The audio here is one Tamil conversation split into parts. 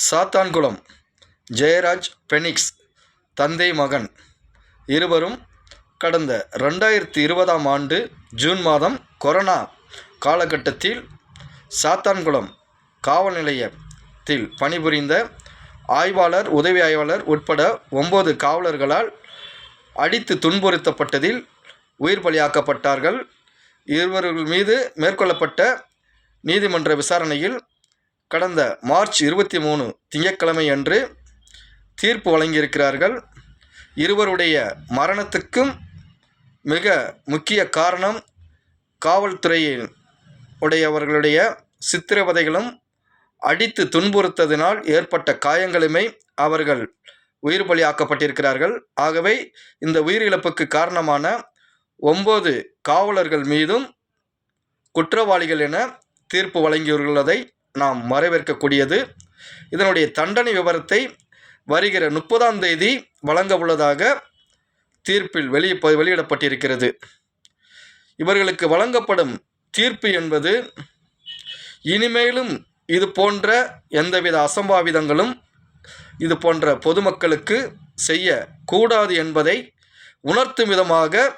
சாத்தான்குளம் ஜெயராஜ் பெனிக்ஸ் தந்தை மகன் இருவரும் கடந்த 2020ஆம் ஆண்டு ஜூன் மாதம் கொரோனா காலகட்டத்தில் சாத்தான்குளம் காவல் நிலையத்தில் பணிபுரிந்த ஆய்வாளர், உதவி ஆய்வாளர் உட்பட 9 காவலர்களால் அடித்து துன்புறுத்தப்பட்டதில் உயிர் பலியாக்கப்பட்டார்கள். இருவர்கள் மீது மேற்கொள்ளப்பட்ட நீதிமன்ற விசாரணையில் கடந்த மார்ச் 23 திங்கட்கிழமை அன்று தீர்ப்பு வழங்கியிருக்கிறார்கள். இருவருடைய மரணத்துக்கும் மிக முக்கிய காரணம் காவல்துறையில் உடையவர்களுடைய சித்திரவதைகளும் அடித்து துன்புறுத்ததினால் ஏற்பட்ட காயங்களுமே அவர்கள் உயிர் பலியாக்கப்பட்டிருக்கிறார்கள். ஆகவே இந்த உயிரிழப்புக்கு காரணமான 9 காவலர்கள் மீதும் குற்றவாளிகள் என தீர்ப்பு வழங்கியுள்ளதை நாம் வரவேற்கக்கூடியது. இதனுடைய தண்டனை விவரத்தை வருகிற 30ஆம் தேதி வழங்க உள்ளதாக தீர்ப்பில் வெளியிடப்பட்டிருக்கிறது. இவர்களுக்கு வழங்கப்படும் தீர்ப்பு என்பது இனிமேலும் இது போன்ற எந்தவித அசம்பாவிதங்களும் இது போன்ற பொதுமக்களுக்கு செய்யக்கூடாது என்பதை உணர்த்தும் விதமாக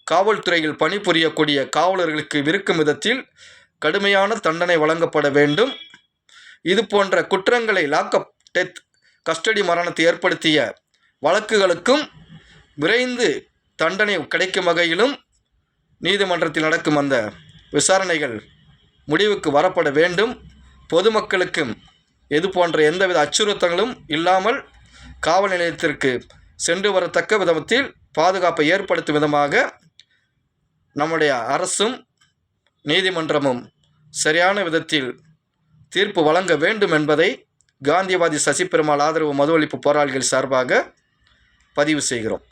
காவல்துறையில் பணிபுரியக்கூடிய காவலர்களுக்கு விருக்கும் விதத்தில் கடுமையான தண்டனை வழங்கப்பட வேண்டும். இது போன்ற குற்றங்களை லாக்அப் டெத், கஸ்டடி மரணத்தை ஏற்படுத்திய வழக்குகளுக்கும் விரைந்து தண்டனை கிடைக்கும் வகையிலும் நீதிமன்றத்தில் நடக்கும் அந்த விசாரணைகள் முடிவுக்கு வரப்பட வேண்டும். பொதுமக்களுக்கும் இது போன்ற எந்தவித அச்சுறுத்தங்களும் இல்லாமல் காவல் நிலையத்திற்கு சென்று வரத்தக்க விதத்தில் பாதுகாப்பை ஏற்படுத்தும் விதமாக நம்முடைய அரசும் நீதிமன்றமும் சரியான விதத்தில் தீர்ப்பு வழங்க வேண்டும் என்பதை காந்தியவாதி சசி பெருமாள் ஆதரவு மது ஒழிப்பு போராளிகள் சார்பாக பதிவு செய்கிறோம்.